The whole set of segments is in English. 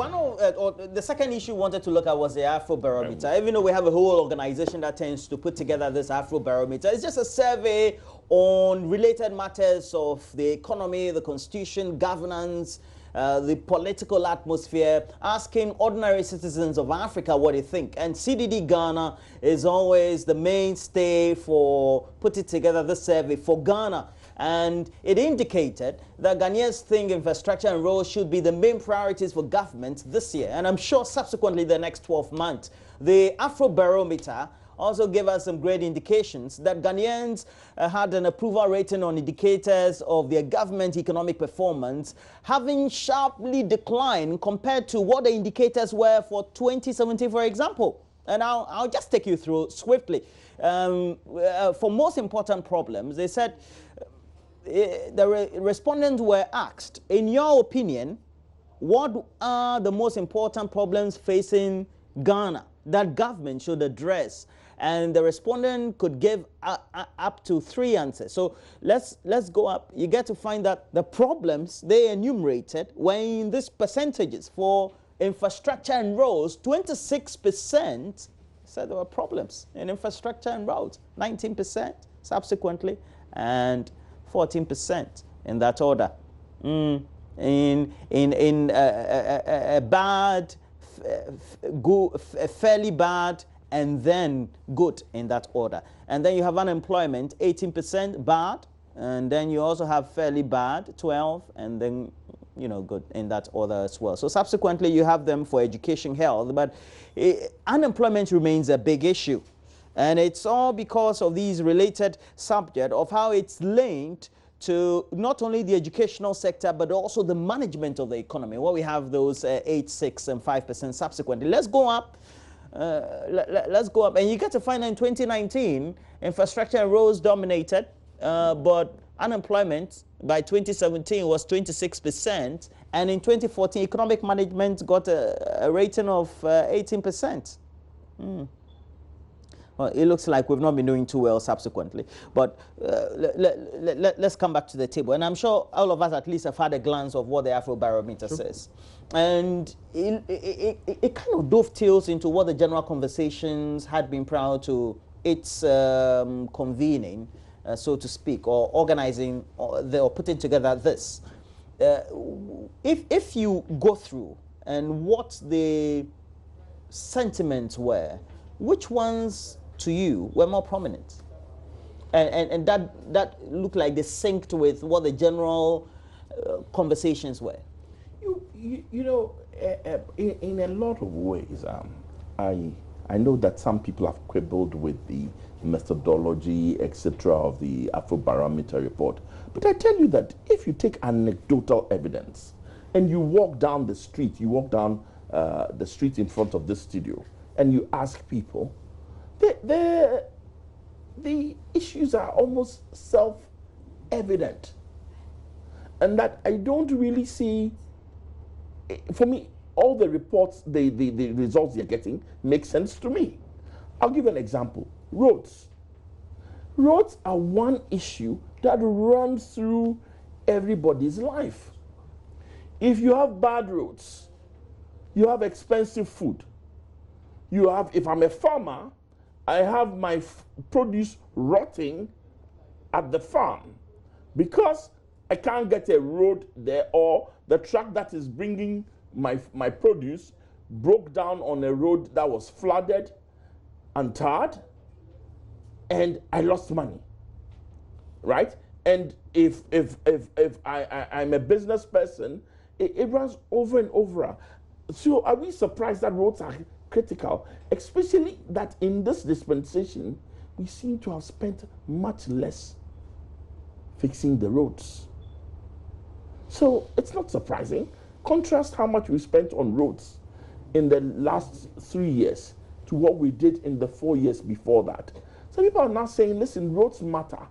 one of or the second issue we wanted to look at was the Afrobarometer. Even though we have a whole organization that tends to put together this Afrobarometer, it's just a survey on related matters of the economy, the constitution, governance, the political atmosphere, asking ordinary citizens of Africa what they think. And CDD Ghana is always the mainstay for putting together this survey for Ghana. And it indicated that Ghanaians think infrastructure and roads should be the main priorities for government this year, and I'm sure subsequently the next 12 months. The Afrobarometer also gave us some great indications that Ghanaians had an approval rating on indicators of their government economic performance, having sharply declined compared to what the indicators were for 2017, for example. And I'll just take you through swiftly. For most important problems, they said the respondents were asked, in your opinion, what are the most important problems facing Ghana that government should address? And the respondent could give up to 3 answers. So let's go up. You get to find that the problems they enumerated were in these percentages. For infrastructure and roads, 26% said there were problems in infrastructure and roads, 19% subsequently, and 14% in that order. Bad, good, fairly bad, and then good in that order. And then you have unemployment, 18% bad, and then you also have fairly bad, 12, and then good in that order as well. So subsequently you have them for education, health, but unemployment remains a big issue. And it's all because of these related subject of how it's linked to not only the educational sector, but also the management of the economy, where we have those 8, 6, and 5% subsequently. Let's go up. Let's go up. And you get to find in 2019, infrastructure and roads dominated, but unemployment by 2017 was 26%. And in 2014, economic management got a rating of 18%. Well, it looks like we've not been doing too well subsequently. But let's come back to the table. And I'm sure all of us at least have had a glance of what the Afrobarometer says. And it kind of dovetails into what the general conversations had been prior to its convening, so to speak, or organizing or putting together this. If you go through and what the sentiments were, which ones to you were more prominent? And that looked like they synced with what the general conversations were. You know, in a lot of ways, I know that some people have quibbled with the methodology, etc., of the Afrobarometer report. But I tell you that if you take anecdotal evidence and you walk down the street, the street in front of this studio, and you ask people, the issues are almost self-evident. And that I don't really see, for me, all the reports, the results they're getting make sense to me. I'll give an example. Roads. Roads are one issue that runs through everybody's life. If you have bad roads, you have expensive food. If I'm a farmer, I have my produce rotting at the farm because I can't get a road there, or the truck that is bringing my produce broke down on a road that was flooded and tarred, and I lost money, right? And if I'm a business person, it runs over and over. So are we surprised that roads are critical, especially that in this dispensation, we seem to have spent much less fixing the roads. So it's not surprising. Contrast how much we spent on roads in the last 3 years to what we did in the 4 years before that. So people are now saying, listen, roads matter.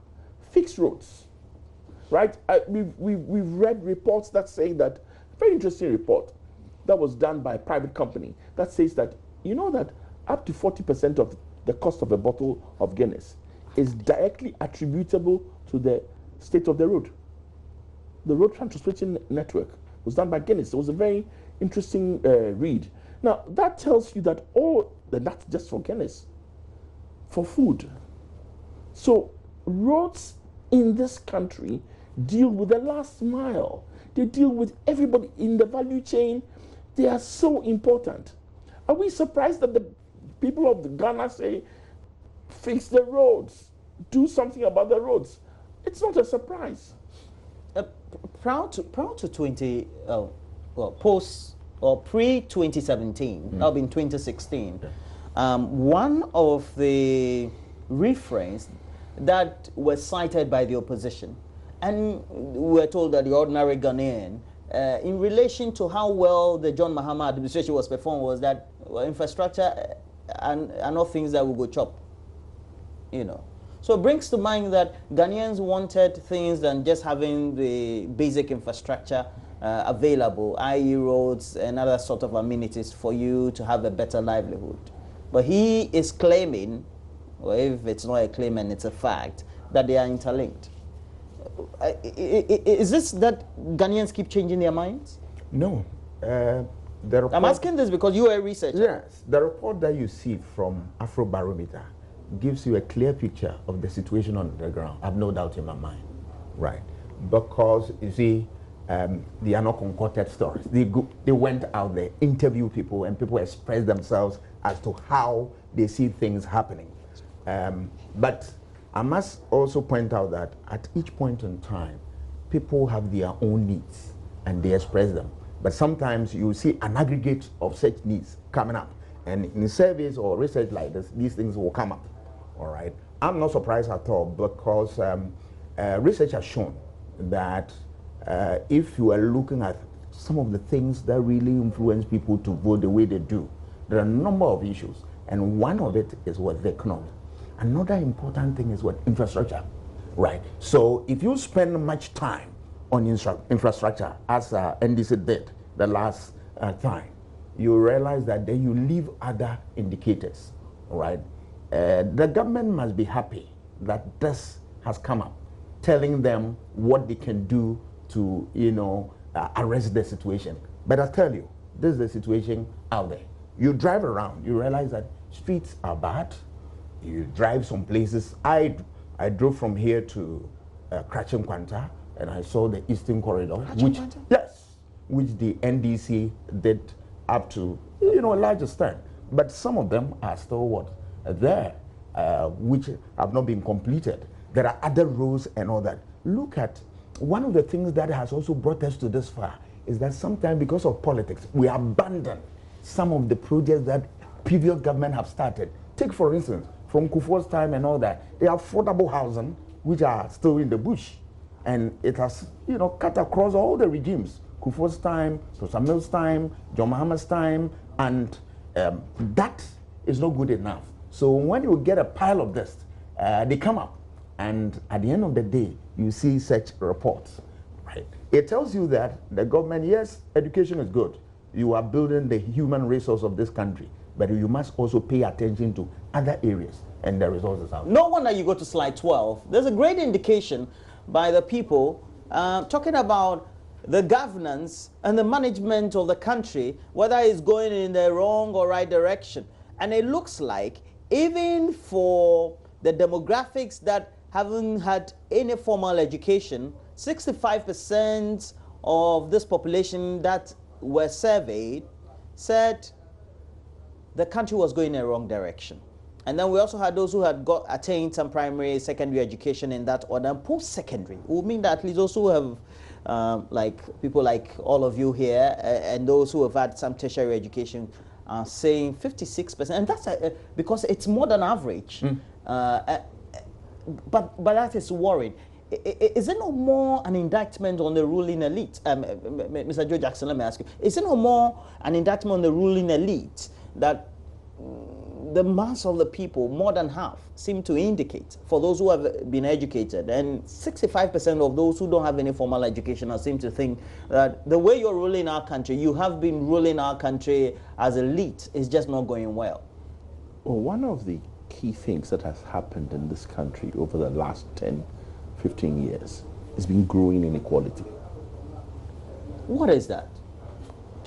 Fix roads, right? We've read reports that say that, very interesting report that was done by a private company that says that, you know, that up to 40% of the cost of a bottle of Guinness is directly attributable to the state of the road. The road transportation network was done by Guinness. It was a very interesting read. Now, that tells you that that's just for Guinness, for food. So, roads in this country deal with the last mile. They deal with everybody in the value chain. They are so important. Are we surprised that the people of Ghana say, fix the roads, do something about the roads? It's not a surprise. Prior to 20, post or pre-2017, that'll be in 2016, one of the reference that was cited by the opposition, and we were told that the ordinary Ghanaian, in relation to how well the John Mahama administration was performed, was that infrastructure and not things that will go chop, you know. So it brings to mind that Ghanaians wanted things than just having the basic infrastructure available, i.e. roads and other sort of amenities for you to have a better livelihood. But he is claiming, or if it's not a claim and it's a fact, that they are interlinked. Is this that Ghanaians keep changing their minds? No. I'm asking this because you are a researcher. Yes. The report that you see from Afrobarometer gives you a clear picture of the situation on the ground. I have no doubt in my mind. Right. Because, you see, they are not concocted stories. They went out there, interviewed people, and people expressed themselves as to how they see things happening. But I must also point out that at each point in time, people have their own needs and they express them. But sometimes you see an aggregate of such needs coming up. And in surveys or research like this, these things will come up. All right. I'm not surprised at all because research has shown that if you are looking at some of the things that really influence people to vote the way they do, there are a number of issues. And one of it is what the economy. Another important thing is what infrastructure, right? So if you spend much time on infrastructure, as NDC did the last time, you realize that then you leave other indicators, right? The government must be happy that this has come up, telling them what they can do to, arrest the situation. But I tell you, this is the situation out there. You drive around, you realize that streets are bad. You drive some places. I drove from here to Kwanta, and I saw the Eastern Corridor, which the NDC did up to a large extent. But some of them are still there, which have not been completed. There are other roads and all that. Look at one of the things that has also brought us to this far is that sometimes because of politics, we abandon some of the projects that previous government have started. Take for instance, from Kufuor's time and all that, they have affordable housing, which are still in the bush. And it has, cut across all the regimes. Kufuor's time, Sosa Mills' time, John Mahama's time, and that is not good enough. So when you get a pile of this, they come up, and at the end of the day, you see such reports, right? It tells you that the government, yes, education is good. You are building the human resource of this country, but you must also pay attention to other areas and the resources out there. No wonder you go to slide 12. There's a great indication by the people talking about the governance and the management of the country, whether it's going in the wrong or right direction. And it looks like even for the demographics that haven't had any formal education, 65% of this population that were surveyed said the country was going in the wrong direction. And then we also had those who had attained some primary, secondary education in that order. And post-secondary would mean that at least those who have, like people like all of you here, and those who have had some tertiary education are saying 56%. And that's because it's more than average. But that is worried. Is it no more an indictment on the ruling elite? Mr. Joe Jackson, let me ask you. Is it no more an indictment on the ruling elite that the mass of the people, more than half, seem to indicate, for those who have been educated, and 65% of those who don't have any formal education seem to think that the way you're ruling our country, you have been ruling our country as elite, is just not going well? Well, one of the key things that has happened in this country over the last 10, 15 years has been growing inequality. What is that?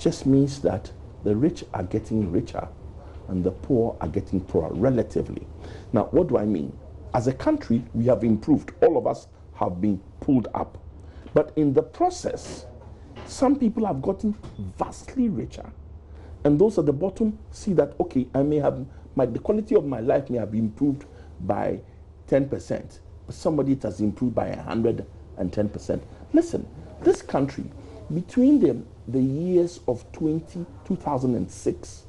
just means that the rich are getting richer and the poor are getting poorer relatively. Now, what do I mean? As a country, we have improved. All of us have been pulled up. But in the process, some people have gotten vastly richer. And those at the bottom see that, okay, I may have, the quality of my life may have improved by 10%, but somebody it has improved by 110%. Listen, this country, between the years of 2006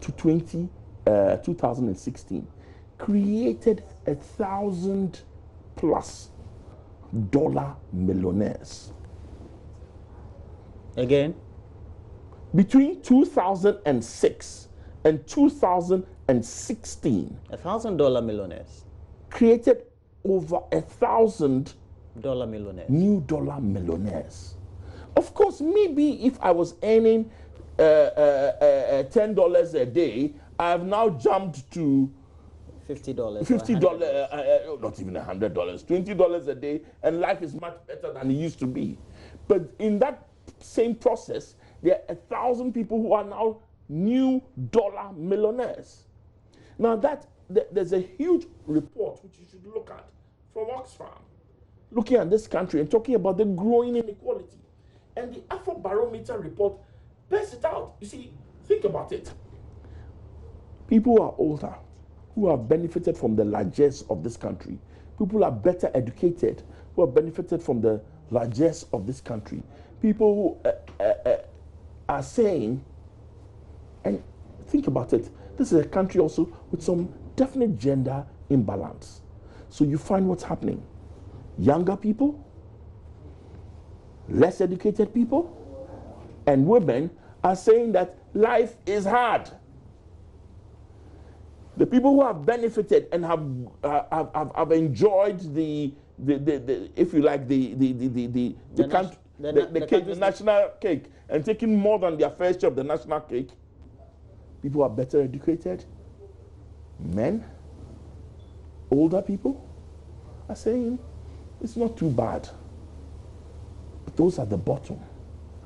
to 2016, created 1,000+ dollar millionaires. Again? Between 2006 and 2016, $1,000 millionaires. Created over 1,000 millionaires. New dollar millionaires. Of course, maybe if I was earning $10 a day, I have now jumped to $50. Not even $100, $20 a day, and life is much better than it used to be. But in that same process, there are 1,000 people who are now new dollar millionaires. Now there's a huge report which you should look at from Oxfam, looking at this country and talking about the growing inequality. And the Afrobarometer report bears it out. You see, think about it. People who are older, who have benefited from the largesse of this country, people who are better educated, who have benefited from the largesse of this country, people who are saying, and think about it, this is a country also with some definite gender imbalance. So you find what's happening. Younger people, less educated people, and women are saying that life is hard. The people who have benefited and have enjoyed the if you like the national cake and taking more than their fair share of the national cake, people who are better educated, men, older people, are saying it's not too bad. But those at the bottom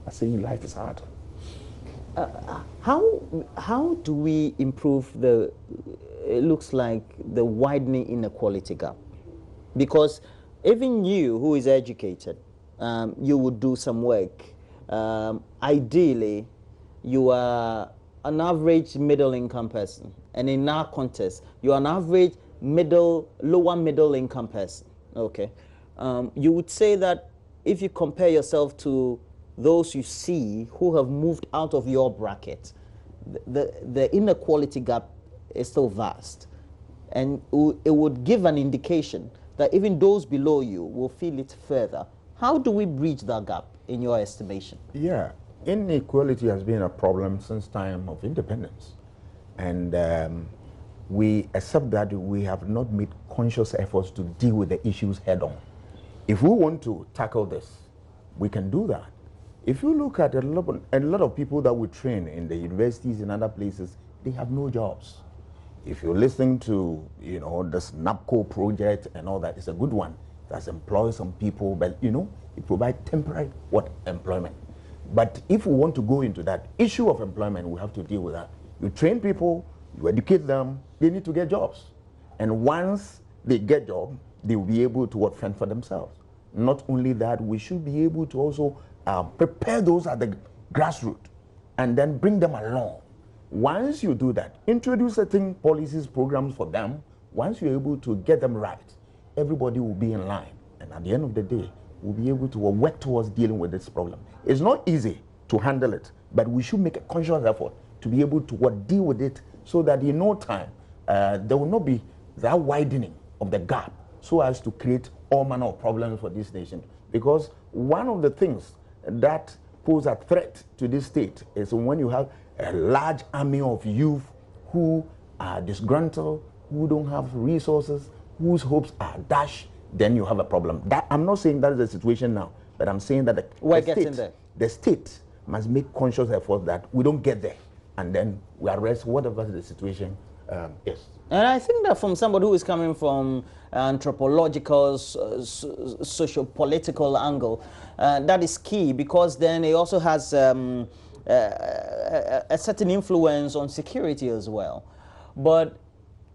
are saying life is hard. How do we improve it looks like the widening inequality gap? Because even you who is educated, you would do some work. Ideally, you are an average middle income person. And in our context, you are an average lower middle income person. Okay. You would say that if you compare yourself to those you see who have moved out of your bracket, the inequality gap is still vast. And it would give an indication that even those below you will feel it further. How do we bridge that gap in your estimation? Yeah, inequality has been a problem since time of independence. And we accept that we have not made conscious efforts to deal with the issues head on. If we want to tackle this, we can do that. If you look at a lot of people that we train in the universities and other places, they have no jobs. If you're listening to, this NAPCO project and all that, it's a good one. That's employs some people, but it provides temporary employment. But if we want to go into that issue of employment, we have to deal with that. You train people, you educate them, they need to get jobs. And once they get jobs, they will be able to fend for themselves. Not only that, we should be able to also prepare those at the grassroots and then bring them along. Once you do that, introduce certain policies, programs for them. Once you're able to get them right, everybody will be in line. And at the end of the day, we'll be able to work towards dealing with this problem. It's not easy to handle it, but we should make a conscious effort to be able to deal with it so that in no time, there will not be that widening of the gap so as to create all manner of problems for this nation. Because one of the things that pose a threat to this state is when you have a large army of youth who are disgruntled, who don't have resources, whose hopes are dashed, then you have a problem. I'm not saying that is the situation now, but I'm saying that the state must make conscious effort that we don't get there, and then we arrest whatever the situation is. And I think that from somebody who is coming from anthropological, socio-political angle, that is key, because then it also has a certain influence on security as well. But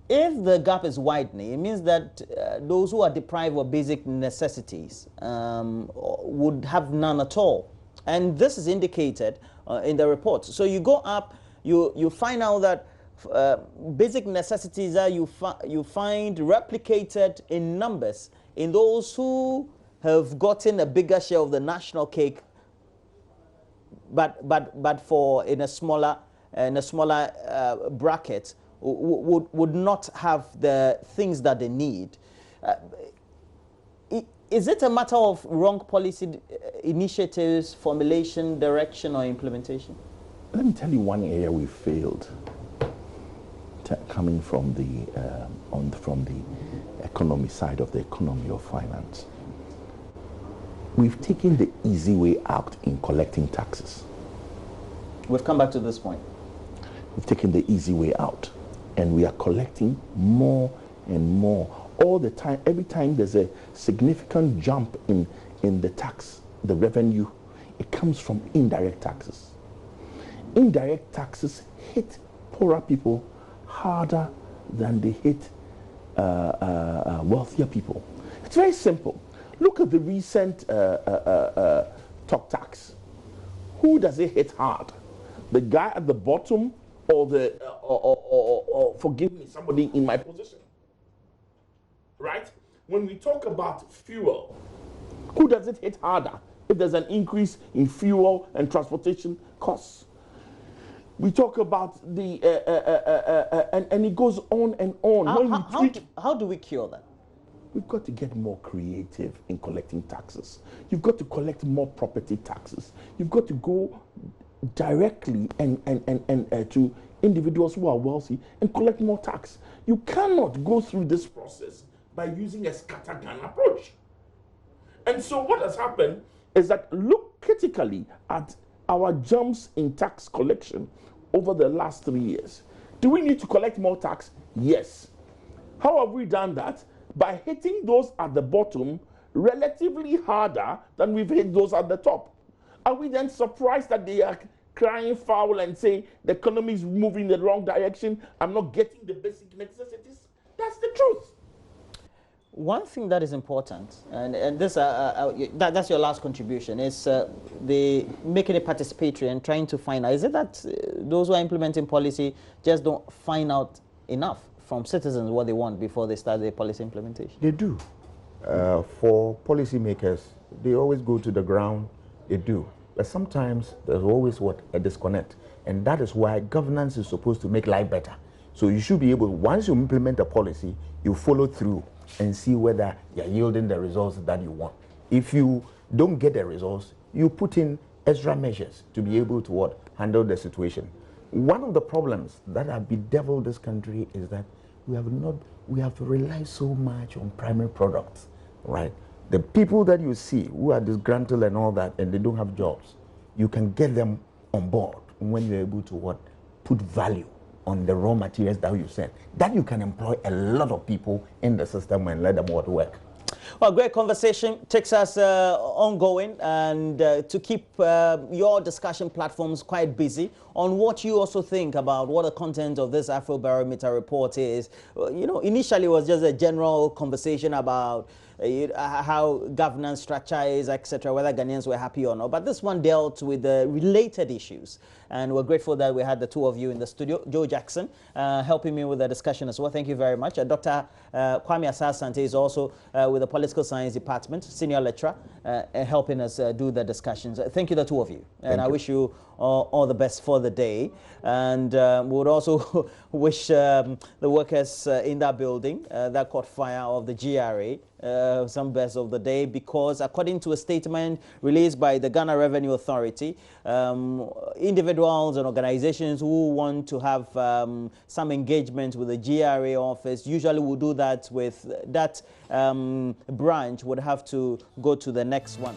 if the gap is widening, it means that those who are deprived of basic necessities would have none at all. And this is indicated in the report. So you go up, you find out that basic necessities that you find replicated in numbers in those who have gotten a bigger share of the national cake, but for in a smaller bracket, would not have the things that they need. Is it a matter of wrong policy initiatives, formulation, direction, or implementation? Let me tell you one area we failed, coming from the economy side of the economy of finance. We've taken the easy way out in collecting taxes. We've come back to this point. We've taken the easy way out, and we are collecting more and more all the time. Every time there's a significant jump in the tax, the revenue, it comes from indirect taxes. Indirect taxes hit poorer people harder than they hit wealthier people. It's very simple. Look at the recent top tax. Who does it hit hard? The guy at the bottom, or forgive me, somebody in my position? Right? When we talk about fuel, who does it hit harder if there's an increase in fuel and transportation costs? We talk about the and it goes on and on. How do we cure that? We've got to get more creative in collecting taxes. You've got to collect more property taxes. You've got to go directly and to individuals who are wealthy and collect more tax. You cannot go through this process by using a scattergun approach. And so what has happened is that look critically at our jumps in tax collection over the last 3 years. Do we need to collect more tax? Yes. How have we done that? By hitting those at the bottom relatively harder than we've hit those at the top. Are we then surprised that they are crying foul and saying the economy is moving in the wrong direction, I'm not getting the basic necessities? That's the truth. One thing that is important, and this that's your last contribution, is the making it participatory and trying to find out, is it that those who are implementing policy just don't find out enough from citizens what they want before they start their policy implementation? They do. For policymakers, they always go to the ground, they do. But sometimes there's always a disconnect. And that is why governance is supposed to make life better. So you should be able, once you implement a policy, you follow through and see whether you're yielding the results that you want. If you don't get the results, you put in extra measures to be able to handle the situation. One of the problems that have bedeviled this country is that we have relied so much on primary products, right? The people that you see who are disgruntled and all that, and they don't have jobs, you can get them on board when you're able to put value on the raw materials that you send. That you can employ a lot of people in the system and let them work. Well, great conversation takes us ongoing, and to keep your discussion platforms quite busy on what you also think about what the content of this Afrobarometer report is. You know, initially it was just a general conversation about how governance structure is, etc., whether Ghanaians were happy or not. But this one dealt with the related issues. And we're grateful that we had the two of you in the studio. Joe Jackson helping me with the discussion as well. Thank you very much. Dr. Kwame Asasante is also with the Political Science Department, senior lecturer, helping us do the discussions. Thank you, the two of you. And I wish you all the best for the day. And we would also wish the workers in that building that caught fire of the GRA some best of the day, because according to a statement released by the Ghana Revenue Authority, individuals and organizations who want to have some engagement with the GRA office usually will do that with that branch, would have to go to the next one.